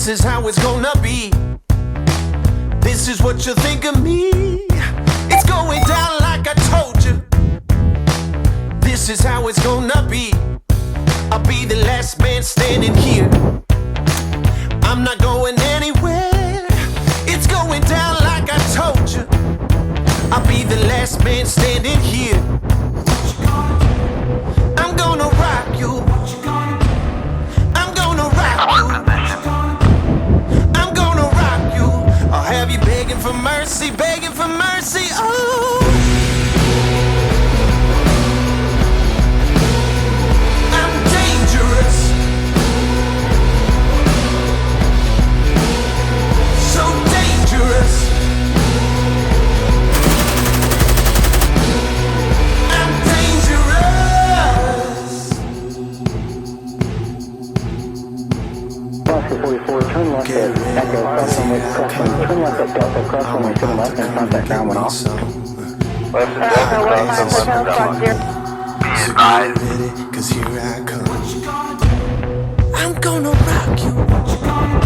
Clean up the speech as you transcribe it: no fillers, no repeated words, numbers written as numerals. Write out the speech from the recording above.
This is how it's gonna be. This is what you think of me. It's going down like I told you. This is how it's gonna be. I'll be the last man standing here. I'm not going anywhere. It's going down like I told you. I'll be the last man standing here. I'm gonna rock you. I'm gonna rock you. I'm gonna rock you. I'll have you begging for mercy, begging for mercy. Oh, I'm dangerous. So dangerous. I'm dangerous. Oscar 44, turn left at Echo, crossing turn left at Delta, crossing to the left and contact now went off. Left and Delta, crossing left and Delta. Be advised. Cause here I come. I'm gonna rock you.